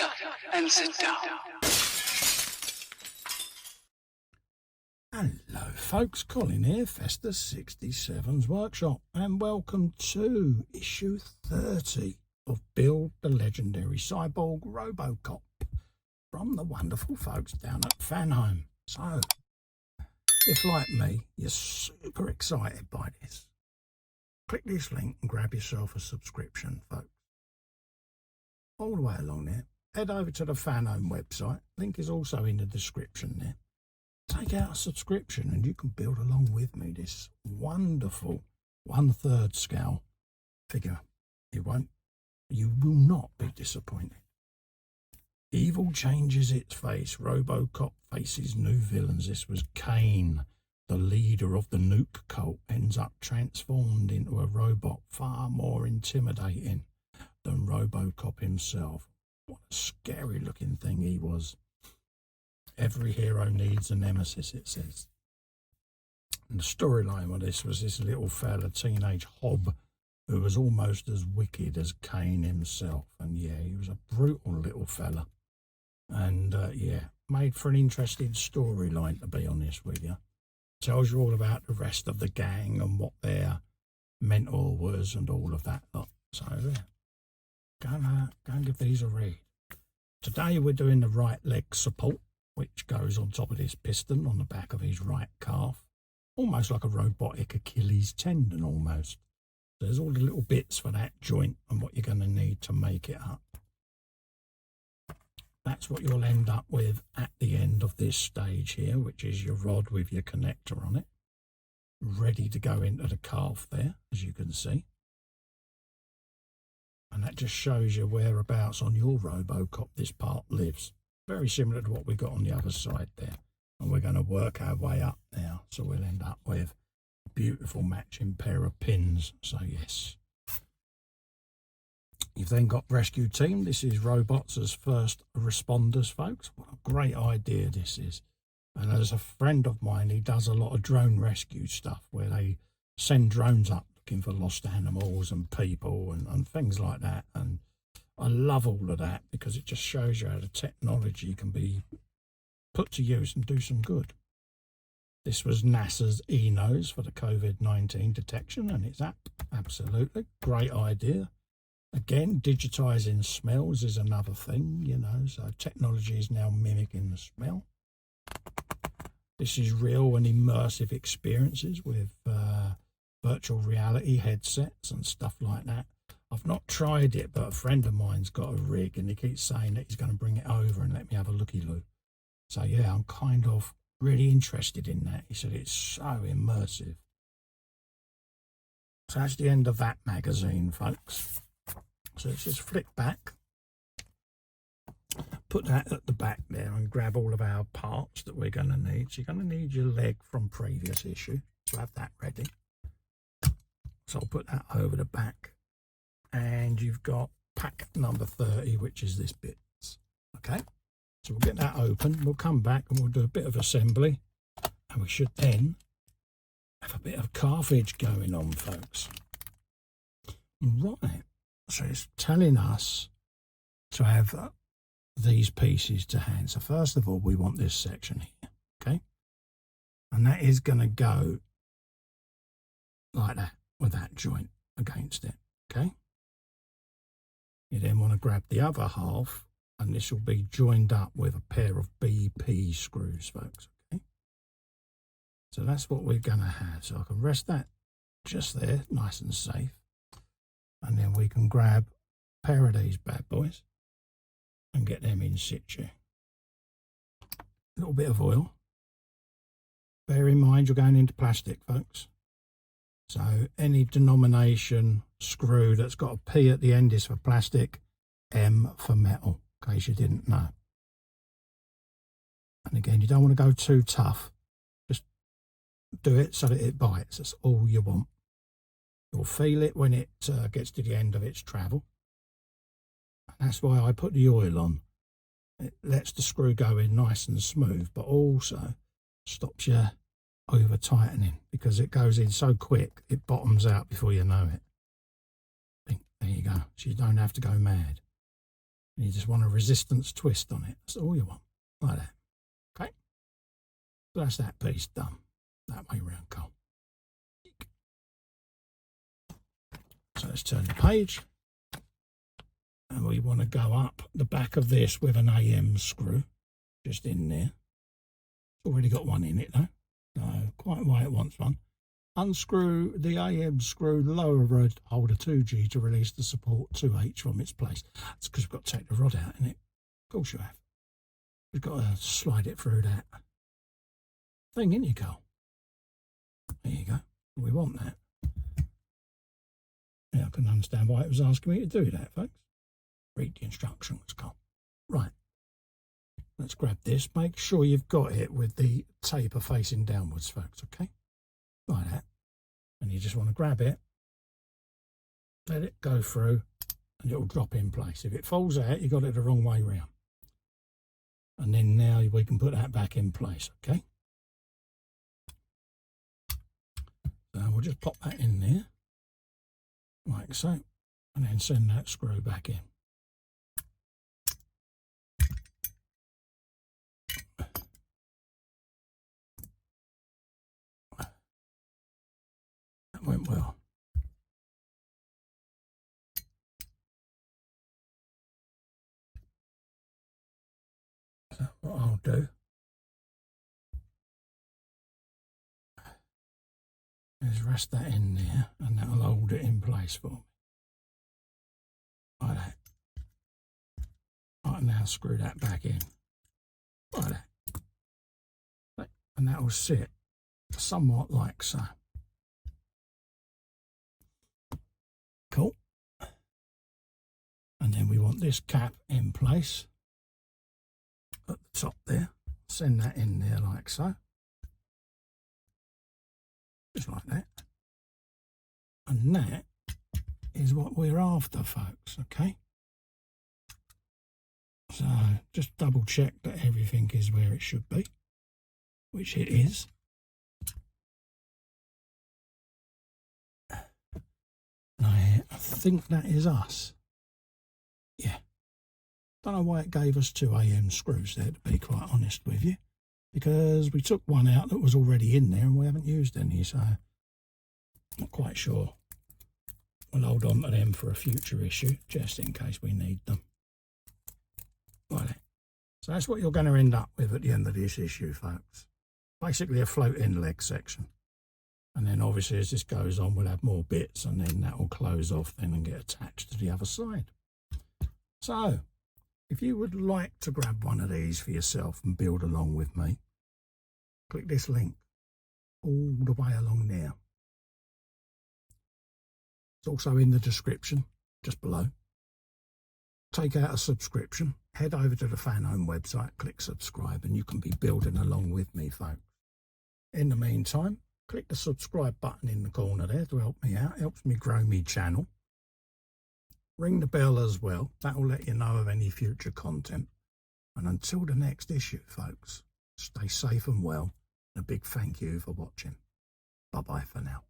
up and sit down. Hello folks, Colin here, Festus 67's Workshop, and welcome to issue 30 of Build the Legendary Cyborg RoboCop from the wonderful folks down at Fanhome. So, if like me, you're super excited by this, click this link and grab yourself a subscription, folks. All the way along there, head over to the Fanhome website, link is also in the description there. Take out a subscription and you can build along with me this wonderful 1/3 scale figure. You will not be disappointed. Evil changes its face. RoboCop faces new villains. This was Kane, the leader of the nuke cult, ends up transformed into a robot far more intimidating than RoboCop himself. What a scary looking thing he was. Every hero needs a nemesis, it says. And the storyline of this was this little fella, teenage hob, who was almost as wicked as Kane himself. And yeah, he was a brutal little fella. And yeah, made for an interesting storyline, to be honest with you. Tells you all about the rest of the gang and what their mentor was and all of that lot. So yeah, go and give these a read. Today we're doing the right leg support, which goes on top of this piston on the back of his right calf, almost like a robotic Achilles tendon almost. There's all the little bits for that joint and what you're going to need to make it up. That's what you'll end up with at the end of this stage here, which is your rod with your connector on it, ready to go into the calf there, as you can see. And that just shows you whereabouts on your RoboCop this part lives. Very similar to what we got on the other side there. And we're going to work our way up now. So we'll end up with a beautiful matching pair of pins. So yes. You've then got Rescue Team. This is robots as first responders, folks. What a great idea this is. And as a friend of mine, he does a lot of drone rescue stuff where they send drones up looking for lost animals and people and things like that. And I love all of that because it just shows you how the technology can be put to use and do some good. This was NASA's eNose for the COVID-19 detection, and it's absolutely great idea. Again, digitizing smells is another thing, you know, so technology is now mimicking the smell. This is real and immersive experiences with virtual reality headsets and stuff like that. I've not tried it, but a friend of mine's got a rig and he keeps saying that he's going to bring it over and let me have a looky-loo. So yeah, I'm kind of really interested in that. He said it's so immersive. So that's the end of that magazine, folks. So let's just flick back, put that at the back there and grab all of our parts that we're going to need. So you're going to need your leg from previous issue, so have that ready. So I'll put that over the back. And you've got pack number 30, which is this bit. Okay, so we'll get that open. We'll come back and we'll do a bit of assembly. And we should then have a bit of carvage going on, folks. Right, so it's telling us to have these pieces to hand. So first of all, we want this section here, okay? And that is going to go like that, with that joint against it, okay? You then want to grab the other half, and this will be joined up with a pair of BP screws, folks. Okay, so that's what we're going to have. So I can rest that just there, nice and safe, and then we can grab a pair of these bad boys and get them in situ. A little bit of oil. Bear in mind you're going into plastic, folks. So any denomination screw that's got a P at the end is for plastic, M for metal, in case you didn't know. And again, you don't want to go too tough. Just do it so that it bites. That's all you want. You'll feel it when it gets to the end of its travel. And that's why I put the oil on. It lets the screw go in nice and smooth, but also stops you over tightening because it goes in so quick it bottoms out before you know it. There you go, so you don't have to go mad. And you just want a resistance twist on it. That's all you want, like that. Okay, so that's that piece done. That way round, Cole. So let's turn the page. And we want to go up the back of this with an AM screw, just in there. It's already got one in it though, so quite why it wants one. Unscrew the AM screw, lower rod holder 2G to release the support 2H from its place. That's because we've got to take the rod out, innit? Of course you have. We've got to slide it through that thing, innit, you go? There you go. We want that. Yeah, I can understand why it was asking me to do that, folks. Read the instructions, Cole. Right. Let's grab this. Make sure you've got it with the taper facing downwards, folks, okay? Like that. And you just want to grab it, let it go through, and it'll drop in place. If it falls out, you got it the wrong way round. And then now we can put that back in place, okay? So we'll just pop that in there, like so, and then send that screw back in. Went well. So what I'll do is rest that in there, and that'll hold it in place for me. Like that. I can now screw that back in. Like that. And that will sit somewhat like so. Cool. And then we want this cap in place at the top there. Send that in there like so. Just like that. And that is what we're after, folks, okay? So just double check that everything is where it should be, which it is. I think that is us. Yeah. Don't know why it gave us 2 AM screws there, to be quite honest with you, because we took one out that was already in there and we haven't used any, so not quite sure. We'll hold on to them for a future issue, just in case we need them. Like that. So that's what you're going to end up with at the end of this issue, folks. Basically a floating leg section. And then obviously as this goes on, we'll have more bits, and then that will close off then and get attached to the other side. So if you would like to grab one of these for yourself and build along with me, click this link all the way along there. It's also in the description just below. Take out a subscription, head over to the Fanhome website, click subscribe, and you can be building along with me, folks. In the meantime, click the subscribe button in the corner there to help me out. It helps me grow my channel. Ring the bell as well. That will let you know of any future content. And until the next issue, folks, stay safe and well. And a big thank you for watching. Bye-bye for now.